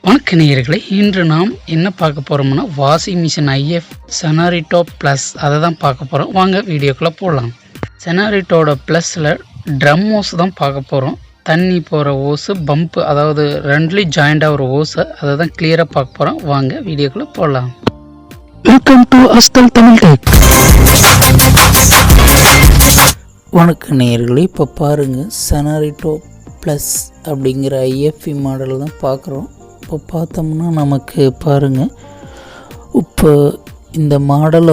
வணக்க நேயர்களே, இன்று நாம் என்ன பார்க்க போகிறோம்னா வாஷிங் மிஷின் ஐஎஃப் செனாரிட்டோ ப்ளஸ் அதை தான் பார்க்க போகிறோம். வாங்க வீடியோக்குள்ளே போடலாம். செனாரிட்டோட ப்ளஸில் ட்ரம் ஓஸ் தான் பார்க்க போகிறோம். தண்ணி போகிற ஓஸு பம்பு, அதாவது ரெண்டுலேயும் ஜாயிண்டாக ஒரு ஓஸை அதை தான் கிளியராக பார்க்க போகிறோம். வாங்க வீடியோக்குள்ளே போடலாம். Welcome to Astal Tamil tech. வணக்க நேயர்களே, இப்போ பாருங்கள் செனாரிட்டோ ப்ளஸ் அப்படிங்கிற ஐஎஃப்இ மாடல் தான் பார்க்குறோம். இப்போ பார்த்தோம்னா நமக்கு பாருங்கள், இப்போ இந்த மாடலை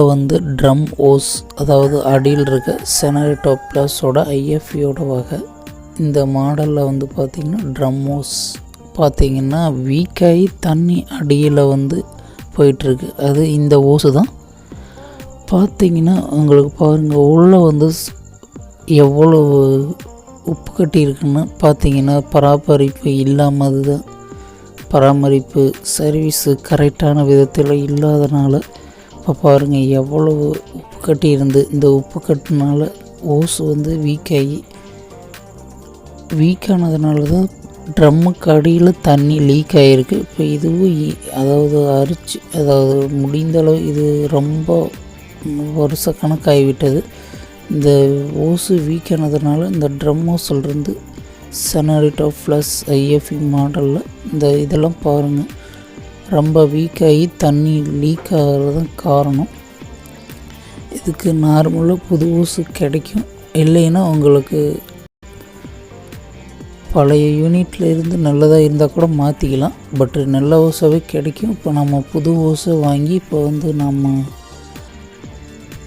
ட்ரம் ஓஸ், அதாவது அடியில் இருக்க செனாரிட்டோ ப்ளஸோட ஐஎஃப்இயோட வகை. இந்த மாடலில் பார்த்திங்கன்னா ட்ரம் ஓஸ் பார்த்திங்கன்னா வீக்காகி தண்ணி அடியில் போயிட்டுருக்கு. அது இந்த ஓஸு தான். பார்த்திங்கன்னா உங்களுக்கு பாருங்கள், உள்ளே எவ்வளோ உப்பு கட்டி இருக்குன்னு பார்த்திங்கன்னா பராமரிப்பு இல்லாமல் தான். பராமரிப்பு சர்வீஸு கரெக்டான விதத்தில் இல்லாதனால இப்போ பாருங்கள் எவ்வளவு உப்பு கட்டி இருந்து, இந்த உப்பு கட்டினால ஓஸ் வீக்கானதுனால தான் ட்ரம்முக்கு அடியில் தண்ணி லீக் ஆகிருக்கு. இப்போ இதுவும் அதாவது முடிந்தளவு இது ரொம்ப வருஷ கணக்காகிவிட்டது. இந்த ஓஸு வீக்கானதுனால இந்த ட்ரம் ஓஸ்லேருந்து செனாரிட்டோ ப்ளஸ் ஐஎஃப்இ மாடலில் இந்த இதெல்லாம் பாருங்கள் ரொம்ப வீக்காகி தண்ணி லீக் ஆகிறது தான் காரணம். இதுக்கு நார்மலாக புது ஓஸு கிடைக்கும், இல்லைன்னா உங்களுக்கு பழைய யூனிட்டில் இருந்து நல்லதாக இருந்தால் கூட மாற்றிக்கலாம். பட் நல்ல ஓஸாகவே கிடைக்கும். இப்போ நம்ம புது ஓஸை வாங்கி இப்போ நம்ம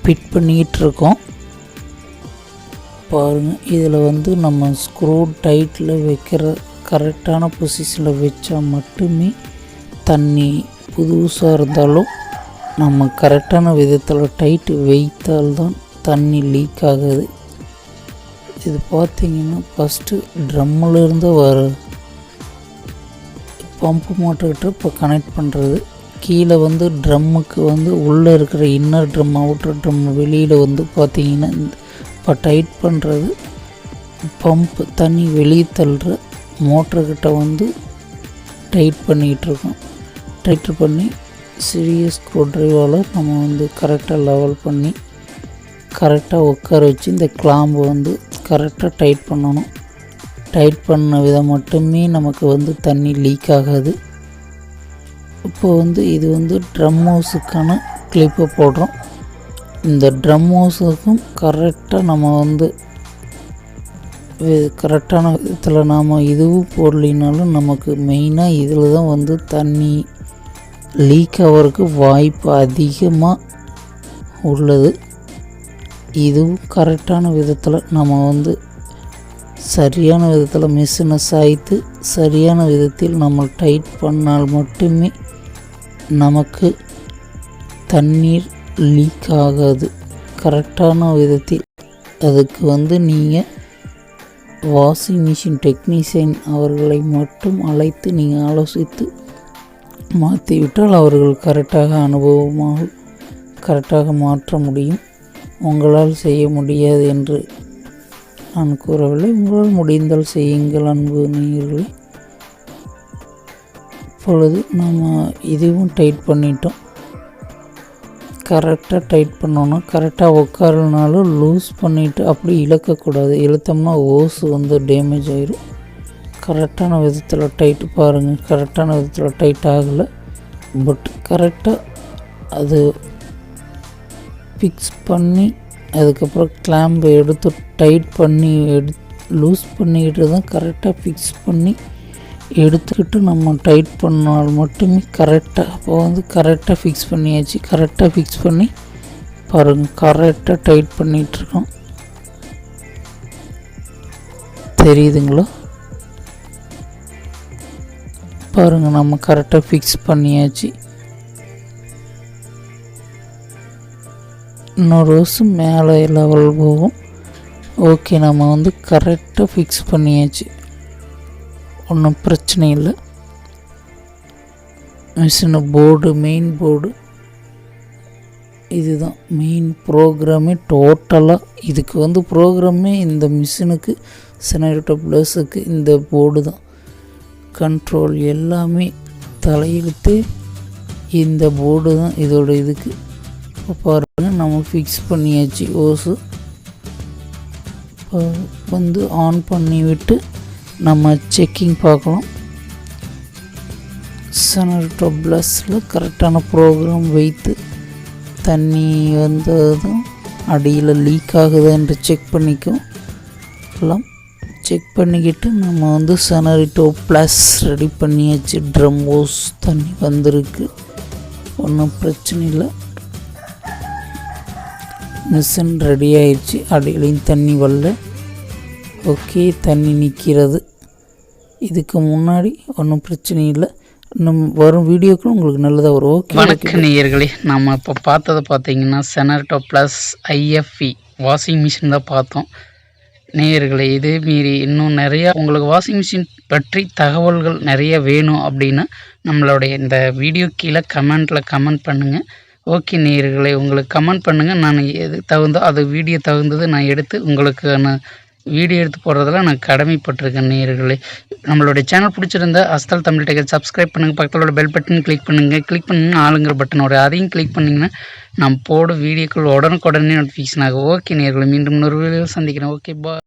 ஃபிட் பண்ணிக்கிட்டு இருக்கோம். பாருங்கள், இதில் நம்ம ஸ்க்ரூ டைட்டில் வைக்கிற கரெக்டான பொசிஷனில் வச்சா மட்டுமே தண்ணி புதுசாக இருந்தாலும் நம்ம கரெக்டான விதத்தில் டைட்டு வைத்தால்தான் தண்ணி லீக் ஆகுது. இது பார்த்திங்கன்னா ஃபஸ்ட்டு ட்ரம்மிலேருந்து வர பம்பு மோட்டர்கிட்ட இப்போ கனெக்ட் பண்ணுறது. கீழே ட்ரம்முக்கு உள்ளே இருக்கிற இன்னர் ட்ரம் அவுட்டர் ட்ரம் வெளியில் பார்த்திங்கன்னா இப்போ டைட் பண்ணுறது பம்ப் தண்ணி வெளியே தள்ளுற மோட்டர்கிட்ட டைட் பண்ணிகிட்ருக்கோம். டைட் பண்ணி சிறிய ஸ்க்ரூ ட்ரைவால் நம்ம கரெக்டாக லெவல் பண்ணி கரெக்டாக உட்கார வச்சு இந்த கிளாம்பு கரெக்டாக டைட் பண்ணணும். டைட் பண்ண விதம் மட்டுமே நமக்கு தண்ணி லீக் ஆகாது. இப்போது இது ட்ரம் ஹவுஸுக்கான கிளிப்பை போடுறோம். இந்த ட்ரம் ஹவுஸுக்கும் கரெக்டாக நம்ம கரெக்டான விதத்தில் நாம் இதுவும் போடலினாலும் நமக்கு மெயினாக இதில் தான் தண்ணி லீக் ஆகிறதுக்கு வாய்ப்பு அதிகமாக உள்ளது. இதுவும் கரெக்டான விதத்தில் நம்ம சரியான விதத்தில் மிஷினை சாய்த்து சரியான விதத்தில் நம்ம டைட் பண்ணால் மட்டுமே நமக்கு தண்ணீர் லீக் ஆகாது. கரெக்டான விதத்தில் அதுக்கு நீங்கள் வாஷிங் மிஷின் டெக்னீஷியன் அவர்களை மட்டும் அழைத்து நீங்கள் ஆலோசித்து மாற்றிவிட்டால் அவர்கள் கரெக்டாக அனுபவமாக கரெக்டாக மாற்ற முடியும். உங்களால் செய்ய முடியாது என்று நான் கூறவில்லை, உங்களால் முடிந்தால் செய்யுங்கள் அன்பு நேயர்களே. இப்பொழுது நம்ம இதுவும் டைட் பண்ணிட்டோம். கரெக்டாக டைட் பண்ணோன்னா கரெக்டாக உட்காரனாலும் லூஸ் பண்ணிவிட்டு அப்படி இழுக்கக்கூடாது. இழுத்தோம்னா ஓஸு டேமேஜ் ஆயிடும். கரெக்டான விதத்தில் டைட்டு பாருங்கள், கரெக்டான விதத்தில் டைட் ஆகலை. பட் கரெக்டாக அது ஃபிக்ஸ் பண்ணி அதுக்கப்புறம் கிளாம்பை எடுத்து டைட் பண்ணி லூஸ் பண்ணிக்கிட்டு தான் கரெக்டாக ஃபிக்ஸ் பண்ணி எடுத்துக்கிட்டு நம்ம டைட் பண்ணால் மட்டுமே கரெக்டாக. அப்போ கரெக்டாக ஃபிக்ஸ் பண்ணியாச்சு. கரெக்டாக ஃபிக்ஸ் பண்ணி பாருங்கள், கரெக்டாக டைட் பண்ணிகிட்ருக்கோம். தெரியுதுங்களா? பாருங்கள், நம்ம கரெக்டாக ஃபிக்ஸ் பண்ணியாச்சு. இன்னொரு வருஷம் மேலே லெவல் போகும். ஓகே, நம்ம கரெக்டாக ஃபிக்ஸ் பண்ணியாச்சு, ஒன்றும் பிரச்சனை இல்லை. மிஷினு போர்டு, மெயின் போர்டு இதுதான் மெயின் ப்ரோக்ராமே. டோட்டலாக இதுக்கு ப்ரோக்ராமே இந்த மிஷினுக்கு செனாரிட்டோ ப்ளஸுக்கு இந்த போர்டு தான். கண்ட்ரோல் எல்லாமே தலையெழுத்து இந்த போர்டு தான் இதோட இதுக்கு. இப்போ பாருங்கள் நம்ம ஃபிக்ஸ் பண்ணியாச்சு ஓஸு. இப்போ வந்து ஆன் பண்ணி விட்டு நம்ம செக்கிங் பார்க்கலாம். சனரிட்டோ ப்ளஸில் கரெக்டான ப்ரோக்ராம் வைத்து தண்ணி வந்ததும் அடியில் லீக் ஆகுது என்று செக் பண்ணிக்கும் எல்லாம். செக் பண்ணிக்கிட்டு நம்ம வந்து சனரிட்டோ ப்ளஸ் ரெடி பண்ணியாச்சு. ட்ரம் ஓஸ் தண்ணி வந்திருக்கு, ஒன்றும் பிரச்சனை இல்லை. மிஷின் ரெடி ஆயிடுச்சு, அடியிலையும் தண்ணி வரல. ஓகே, தண்ணி நிற்கிறது. இதுக்கு முன்னாடி ஒன்றும் பிரச்சனை இல்லை. இன்னும் வரும் வீடியோக்களும் உங்களுக்கு நல்லதாக வரும். ஓகே, வணக்கம் நேயர்களே. நம்ம இப்போ பார்த்ததை பார்த்தீங்கன்னா சனரிட்டோ ப்ளஸ் IFE வாஷிங் மிஷின் தான் பார்த்தோம் நேயர்களே. இதே மீறி இன்னும் நிறையா உங்களுக்கு வாஷிங் மிஷின் பற்றி தகவல்கள் நிறைய வேணும் அப்படின்னா நம்மளுடைய இந்த வீடியோ கீழே கமெண்ட் பண்ணுங்கள். ஓகே நேயர்களே, உங்களுக்கு கமெண்ட் பண்ணுங்கள். நான் எது தகுந்தோ அது வீடியோ தகுந்தது நான் எடுத்து உங்களுக்கு நான் வீடியோ எடுத்து போடுறதில் நான் கடமைப்பட்டிருக்கேன் நேயர்களே. நம்மளுடைய சேனல் பிடிச்சிருந்தா அஸ்தல் தமிழ் டெக் சப்ஸ்கிரைப் பண்ணுங்கள். பக்கத்தில் பெல் பட்டன் கிளிக் பண்ணுங்கள். ஆளுங்கிற பட்டன் அதையும் கிளிக் பண்ணிங்கன்னா நான் போட வீடியோக்கள் உடனுக்குடனே நோட்டிஃபிகேஷன் ஆகும். ஓகே நேயர்களே, மீண்டும் இன்னொரு வீடியோவில் சந்திக்கிறேன். ஓகே, பாய்.